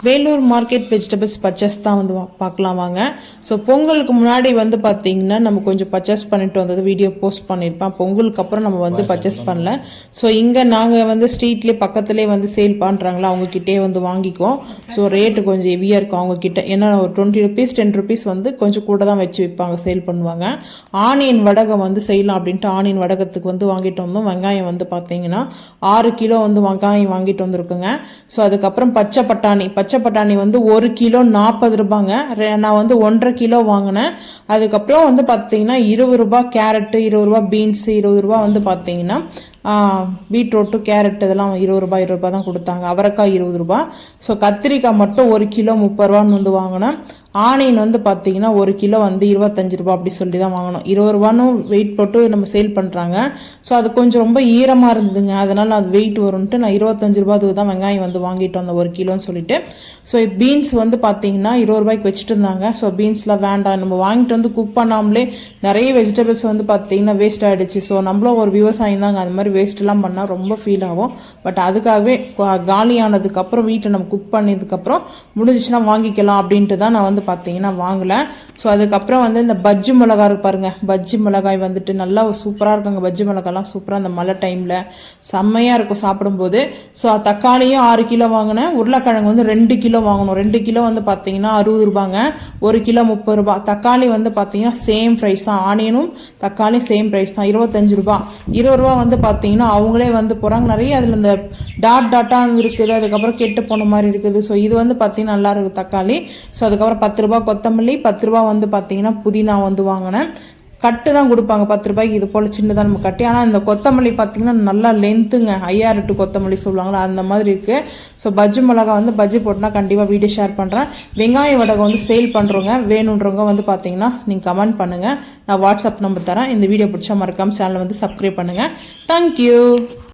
Vellore market vegetables purchase தான் வந்து பார்க்கலாம் வாங்க. ஸோ பொங்கலுக்கு முன்னாடி வந்து பார்த்தீங்கன்னா நம்ம கொஞ்சம் பர்ச்சேஸ் பண்ணிட்டு வந்தது வீடியோ போஸ்ட் பண்ணியிருப்பேன். பொங்கலுக்கு அப்புறம் நம்ம வந்து பர்ச்சேஸ் பண்ணல. ஸோ இங்கே நாங்கள் வந்து ஸ்ட்ரீட்லேயே பக்கத்துலேயே வந்து சேல் பண்ணுறாங்களா அவங்கக்கிட்டே வந்து வாங்கிக்குவோம். ஸோ ரேட்டு கொஞ்சம் ஹெவியாக இருக்கும் அவங்கக்கிட்ட. ஏன்னா ஒரு 20 rupees 10 rupees வந்து கொஞ்சம் கூட தான் வச்சு விற்பாங்க, சேல் பண்ணுவாங்க. ஆனியன் வடகம் வந்து செய்யலாம் அப்படின்ட்டு ஆனியன் வடகத்துக்கு வந்து வாங்கிட்டு வந்தோம். வெங்காயம் வந்து பார்த்தீங்கன்னா 6 கிலோ வந்து வெங்காயம் வாங்கிட்டு வந்திருக்குங்க. ஸோ அதுக்கப்புறம் பச்சை பட்டாணி வந்து 1 கிலோ 40 ரூபாங்க. நான் வந்து 1.5 கிலோ வாங்கினேன். அதுக்கப்புறம் வந்து பார்த்தீங்கன்னா 20 ரூபா கேரட்டு, 20 ரூபா பீன்ஸு, 20 ரூபா வந்து பார்த்தீங்கன்னா பீட்ரூட்டு, கேரட் இதெல்லாம் 20 ரூபா தான் கொடுத்தாங்க. அவரைக்காய் 20 ரூபா. ஸோ கத்திரிக்காய் மட்டும் 1 கிலோ 30 ரூபான்னு வந்து வாங்கினேன். ஆனியன் வந்து பார்த்தீங்கன்னா 1 கிலோ வந்து 25 ரூபா அப்படி சொல்லி தான் வாங்கணும். 20 ரூபான்னு வெயிட் போட்டு நம்ம சேல் பண்ணுறாங்க. ஸோ அது கொஞ்சம் ரொம்ப ஈரமாக இருந்ததுங்க, அதனால் அது வெயிட் வரும்ன்ட்டு நான் 25 ரூபாய்க்கு தான் வெங்காயம் வந்து வாங்கிட்டு வந்தேன் 1 கிலோன்னு சொல்லிட்டு. ஸோ பீன்ஸ் வந்து பார்த்தீங்கன்னா 20 ரூபாய்க்கு வச்சுட்டு இருந்தாங்க. ஸோ பீன்ஸ்லாம் வேண்டாம், நம்ம வாங்கிட்டு வந்து குக் பண்ணாமலே நிறைய வெஜிடபிள்ஸ் வந்து பார்த்தீங்கன்னா வேஸ்ட் ஆகிடுச்சு. ஸோ நம்மளும் ஒரு விவசாயம் தாங்க, அது மாதிரி வேஸ்ட்லாம் பண்ணால் ரொம்ப ஃபீல் ஆகும். பட் அதுக்காகவே காலியானதுக்கப்புறம் வீட்டில் நம்ம குக் பண்ணதுக்கப்புறம் முடிஞ்சிச்சுன்னா வாங்கிக்கலாம் அப்படின்ட்டு தான் நான் வந்து பார்த்தீங்கன்னா வாங்கலை. ஸோ அதுக்கப்புறம் வந்து இந்த பஜ்ஜி மிளகாய் இருக்கு பாருங்க, பஜ்ஜி மிளகாய் வந்துட்டு நல்லா சூப்பராக இருக்குங்க. பஜ்ஜி மிளகாய்லாம் சூப்பராக அந்த மழை டைமில் செம்மையாக இருக்கும் சாப்பிடும்போது. ஸோ தக்காளியும் 6 கிலோ வாங்கினேன். உருளைக்கிழங்கு வந்து 2 கிலோ வாங்கணும். 2 கிலோ வந்து பார்த்தீங்கன்னா 60 ரூபாங்க. 1 கிலோ 30 ரூபா. தக்காளி வந்து பார்த்தீங்கன்னா சேம் ப்ரைஸ் தான், ஆனியனும் தக்காளியும் சேம் ப்ரைஸ் தான், 25 ரூபா. 20 ரூபா வந்து பார்த்தீங்கன்னா அவங்களே வந்து போகிறாங்க. நிறைய அதில் இந்த டாட்டாக இருக்குது, அதுக்கப்புறம் கெட்டு போன மாதிரி இருக்குது. ஸோ இது வந்து பார்த்தீங்கன்னா நல்லா இருக்குது தக்காளி. ஸோ அதுக்கப்புறம் 10 ரூபா கொத்தமல்லி, 10 ரூபா வந்து பார்த்தீங்கன்னா புதினா வந்து வாங்கினேன். கட்டு தான் கொடுப்பாங்க 10 ரூபாய்க்கு, இது போல் சின்னதாக நம்ம கட்டி. ஆனால் இந்த கொத்தமல்லி பார்த்தீங்கன்னா நல்லா லென்த்துங்க, 5000 கொத்தமல்லி சொல்லுவாங்களா அந்த மாதிரி இருக்குது. ஸோ பஜ்ஜி மிளகா வந்து பஜ்ஜி போட்டுனா கண்டிப்பாக வீடியோ ஷேர் பண்ணுறேன். வெங்காய வடகம் வந்து சேல் பண்ணுறவங்க வேணுன்றவங்க வந்து பார்த்தீங்கன்னா நீங்கள் கமெண்ட் பண்ணுங்கள், நான் வாட்ஸ்அப் நம்பர் தரேன். இந்த வீடியோ பிடிச்சா மறக்காமல் சேனலை வந்து சப்ஸ்கிரைப் பண்ணுங்கள். தேங்க்யூ.